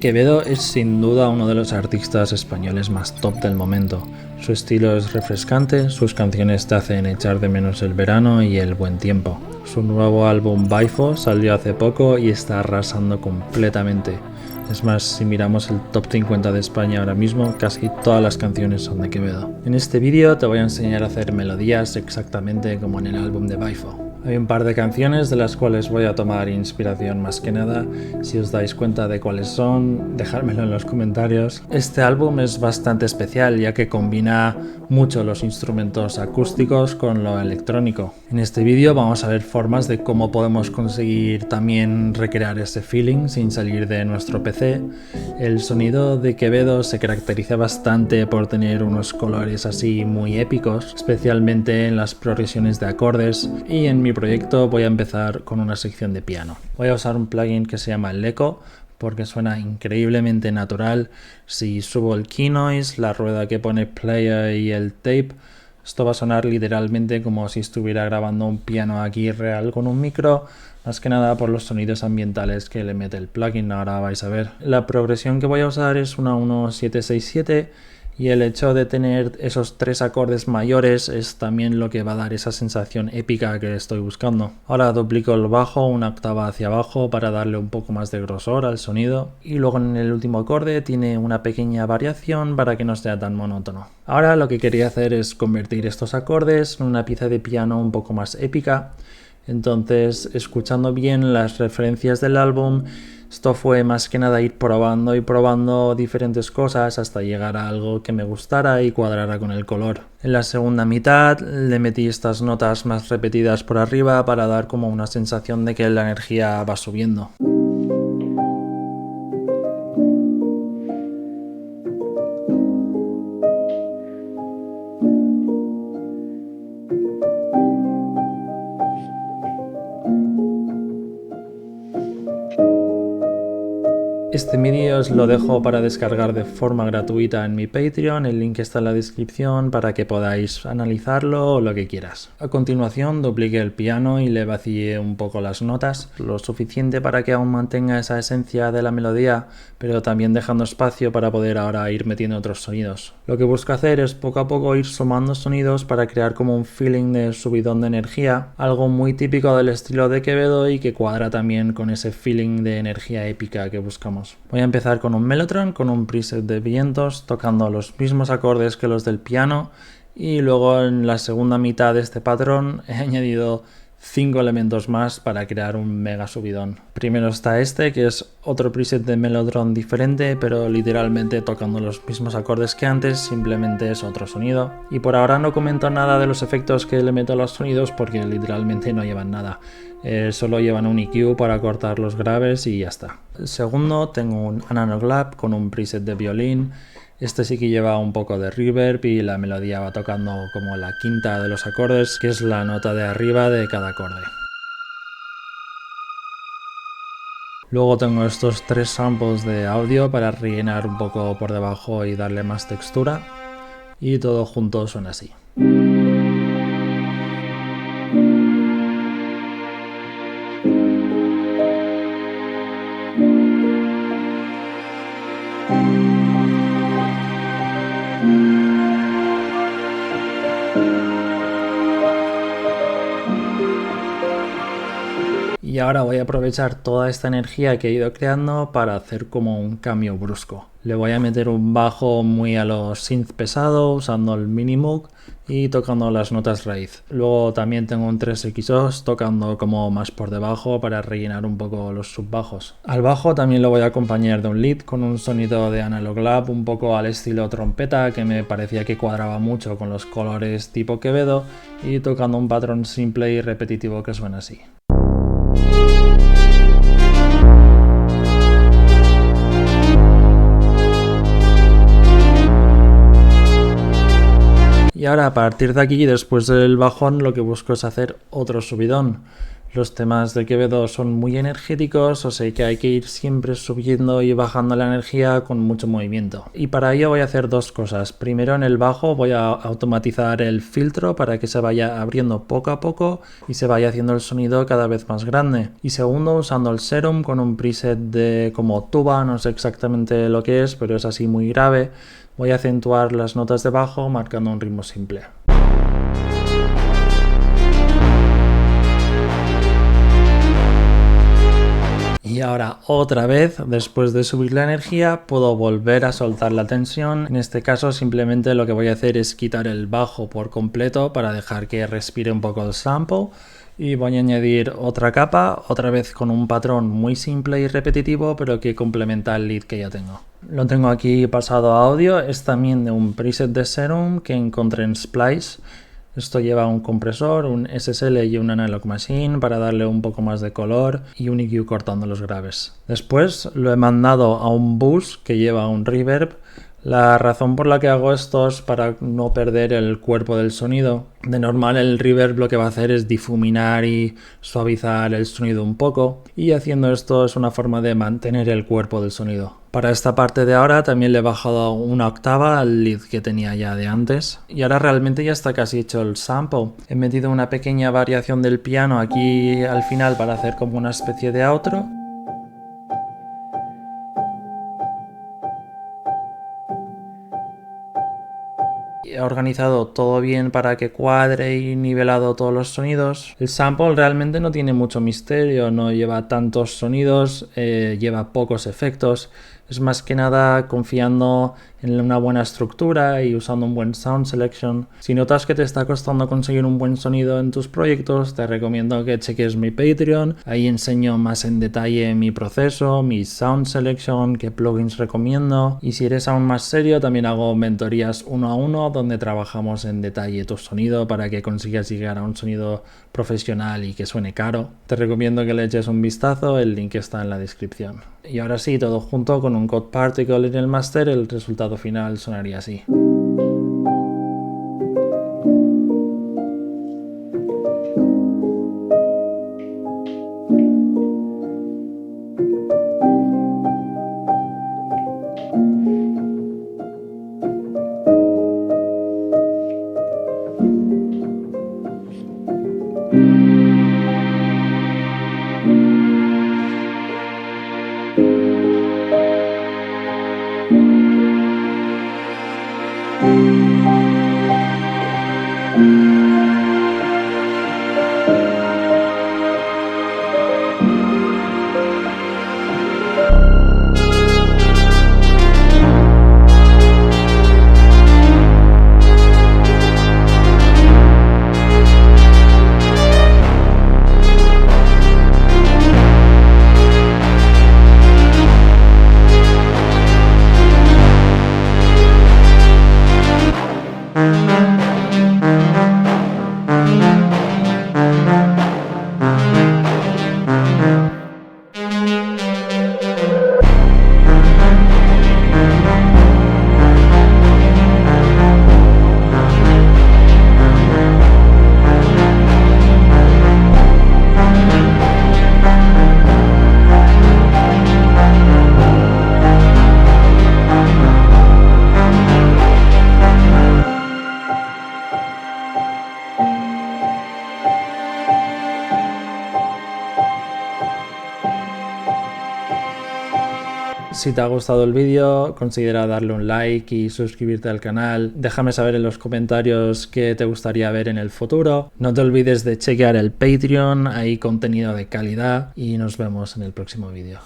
Quevedo es sin duda uno de los artistas españoles más top del momento. Su estilo es refrescante, sus canciones te hacen echar de menos el verano y el buen tiempo. Su nuevo álbum Baifo salió hace poco y está arrasando completamente. Es más, si miramos el top 50 de España ahora mismo, casi todas las canciones son de Quevedo. En este vídeo te voy a enseñar a hacer melodías exactamente como en el álbum de Baifo. Hay un par de canciones de las cuales voy a tomar inspiración más que nada. Si os dais cuenta de cuáles son, dejármelo en los comentarios. Este álbum es bastante especial ya que combina mucho los instrumentos acústicos con lo electrónico. En este vídeo vamos a ver formas de cómo podemos conseguir también recrear ese feeling sin salir de nuestro PC. El sonido de Quevedo se caracteriza bastante por tener unos colores así muy épicos, especialmente en las progresiones de acordes, y en mi proyecto voy a empezar con una sección de piano. Voy a usar un plugin que se llama el Echo porque suena increíblemente natural. Si subo el key noise, la rueda que pone player y el tape, esto va a sonar literalmente como si estuviera grabando un piano aquí real con un micro, más que nada por los sonidos ambientales que le mete el plugin, ahora vais a ver. La progresión que voy a usar es una 1767 y el hecho de tener esos tres acordes mayores es también lo que va a dar esa sensación épica que estoy buscando. Ahora duplico el bajo una octava hacia abajo para darle un poco más de grosor al sonido, y luego en el último acorde tiene una pequeña variación para que no sea tan monótono. Ahora lo que quería hacer es convertir estos acordes en una pieza de piano un poco más épica. Entonces, escuchando bien las referencias del álbum, esto fue más que nada ir probando y probando diferentes cosas hasta llegar a algo que me gustara y cuadrara con el color. En la segunda mitad le metí estas notas más repetidas por arriba para dar como una sensación de que la energía va subiendo. Este vídeo os lo dejo para descargar de forma gratuita en mi Patreon, el link está en la descripción para que podáis analizarlo o lo que quieras. A continuación dupliqué el piano y le vacié un poco las notas, lo suficiente para que aún mantenga esa esencia de la melodía, pero también dejando espacio para poder ahora ir metiendo otros sonidos. Lo que busco hacer es poco a poco ir sumando sonidos para crear como un feeling de subidón de energía, algo muy típico del estilo de Quevedo y que cuadra también con ese feeling de energía épica que buscamos. Voy a empezar con un Mellotron, con un preset de vientos, tocando los mismos acordes que los del piano, y luego en la segunda mitad de este patrón he añadido 5 elementos más para crear un mega subidón. Primero está este, que es otro preset de Mellotron diferente, pero literalmente tocando los mismos acordes que antes, simplemente es otro sonido. Y por ahora no comento nada de los efectos que le meto a los sonidos porque literalmente no llevan nada. Solo llevan un EQ para cortar los graves y ya está. El segundo tengo un Analog Lab con un preset de violín. Este sí que lleva un poco de reverb y la melodía va tocando como la quinta de los acordes, que es la nota de arriba de cada acorde. Luego tengo estos 3 samples de audio para rellenar un poco por debajo y darle más textura. Y todo junto suena así. Y ahora voy a aprovechar toda esta energía que he ido creando para hacer como un cambio brusco. Le voy a meter un bajo muy a lo synth pesado usando el Minimoog y tocando las notas raíz. Luego también tengo un 3XO tocando como más por debajo para rellenar un poco los subbajos. Al bajo también lo voy a acompañar de un lead con un sonido de Analog Lab un poco al estilo trompeta que me parecía que cuadraba mucho con los colores tipo Quevedo, y tocando un patrón simple y repetitivo que suena así. Y ahora a partir de aquí, después del bajón, lo que busco es hacer otro subidón. Los temas de Quevedo son muy energéticos, o sea que hay que ir siempre subiendo y bajando la energía con mucho movimiento. Y para ello voy a hacer dos cosas. Primero, en el bajo voy a automatizar el filtro para que se vaya abriendo poco a poco y se vaya haciendo el sonido cada vez más grande. Y segundo, usando el Serum con un preset de como tuba, no sé exactamente lo que es, pero es así muy grave, voy a acentuar las notas de bajo marcando un ritmo simple. Y ahora otra vez, después de subir la energía, puedo volver a soltar la tensión. En este caso simplemente lo que voy a hacer es quitar el bajo por completo para dejar que respire un poco el sample. Y voy a añadir otra capa, otra vez con un patrón muy simple y repetitivo, pero que complementa el lead que ya tengo. Lo tengo aquí pasado a audio, es también de un preset de Serum que encontré en Splice. Esto lleva un compresor, un SSL y un Analog Machine para darle un poco más de color y un EQ cortando los graves. Después lo he mandado a un bus que lleva un reverb. La razón por la que hago esto es para no perder el cuerpo del sonido. De normal el reverb lo que va a hacer es difuminar y suavizar el sonido un poco, y haciendo esto es una forma de mantener el cuerpo del sonido. Para esta parte de ahora también le he bajado una octava al lead que tenía ya de antes, y ahora realmente ya está casi hecho el sample. He metido una pequeña variación del piano aquí al final para hacer como una especie de outro. He organizado todo bien para que cuadre y nivelado todos los sonidos. El sample realmente no tiene mucho misterio, no lleva tantos sonidos, lleva pocos efectos. Es más que nada confiando en una buena estructura y usando un buen sound selection. Si notas que te está costando conseguir un buen sonido en tus proyectos, te recomiendo que cheques mi Patreon. Ahí enseño más en detalle mi proceso, mi sound selection, qué plugins recomiendo. Y si eres aún más serio, también hago mentorías 1 a 1 donde trabajamos en detalle tu sonido para que consigas llegar a un sonido profesional y que suene caro. Te recomiendo que le eches un vistazo, el link está en la descripción. Y ahora sí, todo junto con un Code Particle en el master, el resultado final sonaría así. Si te ha gustado el vídeo, considera darle un like y suscribirte al canal. Déjame saber en los comentarios qué te gustaría ver en el futuro. No te olvides de chequear el Patreon, hay contenido de calidad y nos vemos en el próximo vídeo.